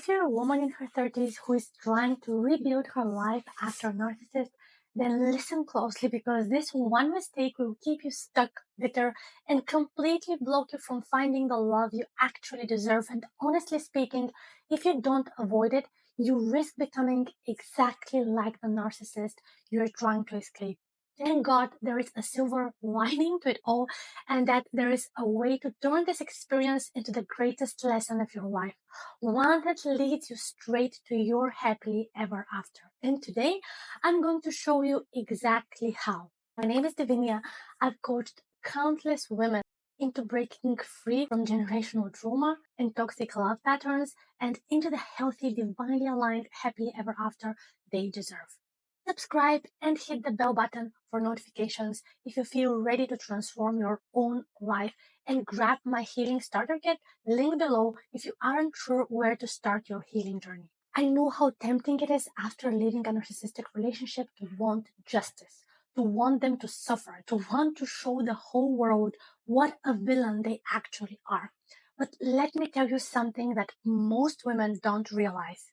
If you're a woman in her 30s who is trying to rebuild her life after a narcissist, then listen closely because this one mistake will keep you stuck, bitter, and completely block you from finding the love you actually deserve. And honestly speaking, if you don't avoid it, you risk becoming exactly like the narcissist you're trying to escape. Thank God there is a silver lining to it all, and that there is a way to turn this experience into the greatest lesson of your life, one that leads you straight to your happily ever after. And today, I'm going to show you exactly how. My name is Divinia. I've coached countless women into breaking free from generational trauma and toxic love patterns and into the healthy, divinely aligned, happily ever after they deserve. Subscribe and hit the bell button for notifications if you feel ready to transform your own life, and grab my healing starter kit, link below, if you aren't sure where to start your healing journey. I know how tempting it is after leaving a narcissistic relationship to want justice, to want them to suffer, to want to show the whole world what a villain they actually are. But let me tell you something that most women don't realize.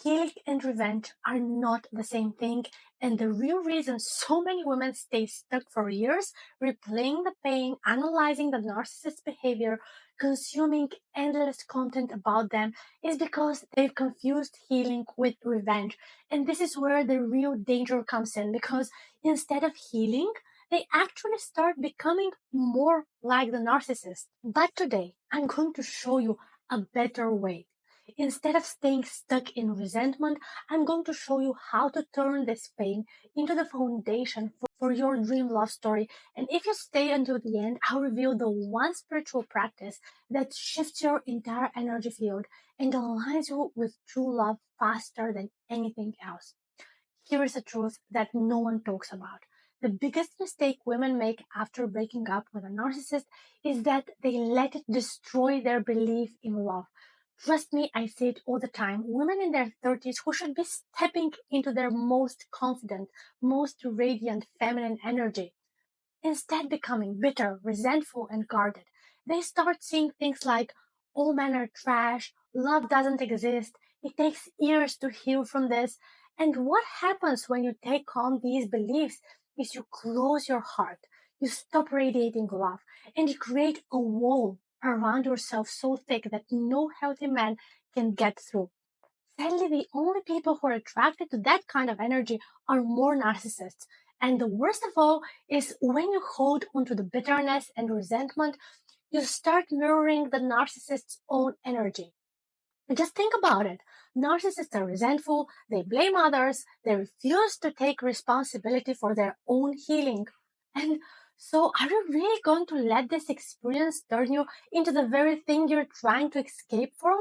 Healing and revenge are not the same thing, and the real reason so many women stay stuck for years, replaying the pain, analyzing the narcissist's behavior, consuming endless content about them, is because they've confused healing with revenge. And this is where the real danger comes in, because instead of healing, they actually start becoming more like the narcissist. But today, I'm going to show you a better way. Instead of staying stuck in resentment, I'm going to show you how to turn this pain into the foundation for your dream love story. And if you stay until the end, I'll reveal the one spiritual practice that shifts your entire energy field and aligns you with true love faster than anything else. Here is the truth that no one talks about. The biggest mistake women make after breaking up with a narcissist is that they let it destroy their belief in love. Trust me, I say it all the time. Women in their 30s who should be stepping into their most confident, most radiant feminine energy, instead becoming bitter, resentful, and guarded. They start seeing things like all men are trash, love doesn't exist, it takes years to heal from this. And what happens when you take on these beliefs is you close your heart, you stop radiating love, and you create a wall around yourself so thick that no healthy man can get through. Sadly, the only people who are attracted to that kind of energy are more narcissists. And the worst of all is when you hold onto the bitterness and resentment, you start mirroring the narcissist's own energy. Just think about it. Narcissists are resentful, they blame others, they refuse to take responsibility for their own healing. And so, are you really going to let this experience turn you into the very thing you're trying to escape from?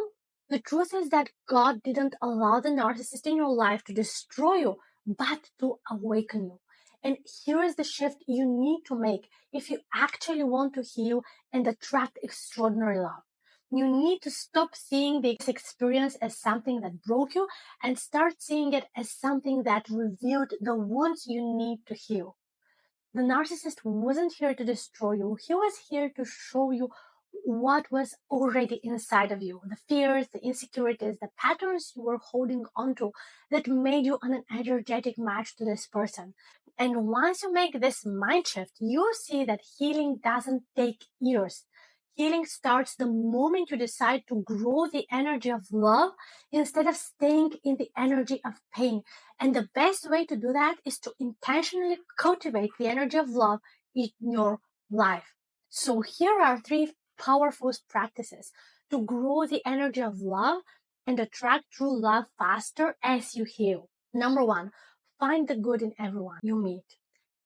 The truth is that God didn't allow the narcissist in your life to destroy you, but to awaken you. And here is the shift you need to make if you actually want to heal and attract extraordinary love. You need to stop seeing this experience as something that broke you and start seeing it as something that revealed the wounds you need to heal. The narcissist wasn't here to destroy you. He was here to show you what was already inside of you. The fears, the insecurities, the patterns you were holding onto that made you an energetic match to this person. And once you make this mind shift, you'll see that healing doesn't take years. Healing starts the moment you decide to grow the energy of love instead of staying in the energy of pain. And the best way to do that is to intentionally cultivate the energy of love in your life. So here are three powerful practices to grow the energy of love and attract true love faster as you heal. Number one, find the good in everyone you meet.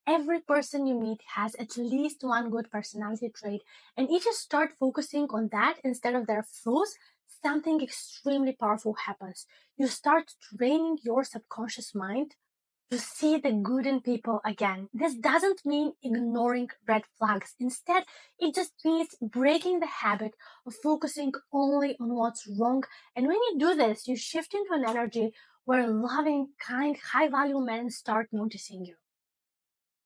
Every person you meet has at least one good personality trait, and if you start focusing on that instead of their flaws, something extremely powerful happens. You start training your subconscious mind to see the good in people again. This doesn't mean ignoring red flags. Instead, it just means breaking the habit of focusing only on what's wrong. And when you do this, you shift into an energy where loving, kind, high-value men start noticing you.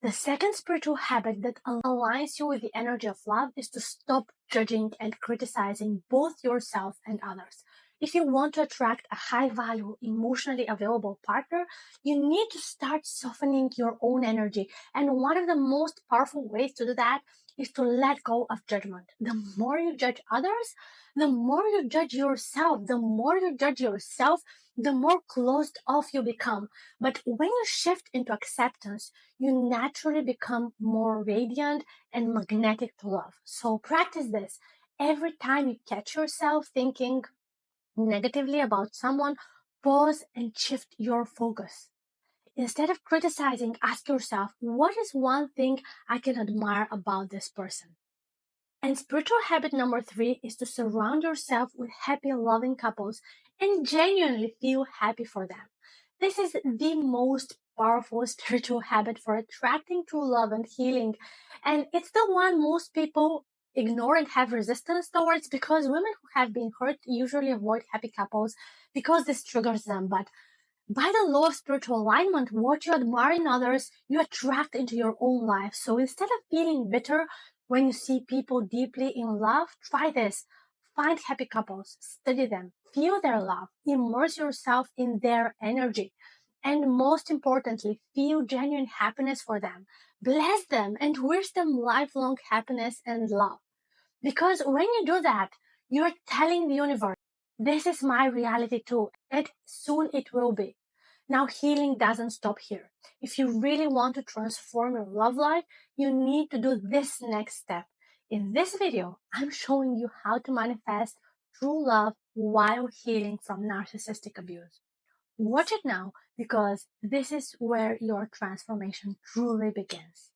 The second spiritual habit that aligns you with the energy of love is to stop judging and criticizing both yourself and others. If you want to attract a high-value, emotionally available partner, you need to start softening your own energy. And one of the most powerful ways to do that is to let go of judgment. The more you judge others, the more you judge yourself. The more you judge yourself, the more closed off you become. But when you shift into acceptance, you naturally become more radiant and magnetic to love. So practice this. Every time you catch yourself thinking negatively about someone, pause and shift your focus. Instead of criticizing, ask yourself, what is one thing I can admire about this person? And spiritual habit number 3 is to surround yourself with happy, loving couples and genuinely feel happy for them. This is the most powerful spiritual habit for attracting true love and healing. And it's the one most people ignore and have resistance towards because women who have been hurt usually avoid happy couples because this triggers them. But by the law of spiritual alignment, what you admire in others, you attract into your own life. So instead of feeling bitter when you see people deeply in love, try this. Find happy couples, study them, feel their love, immerse yourself in their energy. And most importantly, feel genuine happiness for them. Bless them and wish them lifelong happiness and love. Because when you do that, you're telling the universe, this is my reality too, and soon it will be. Now, healing doesn't stop here. If you really want to transform your love life, you need to do this next step. In this video, I'm showing you how to manifest true love while healing from narcissistic abuse. Watch it now because this is where your transformation truly begins.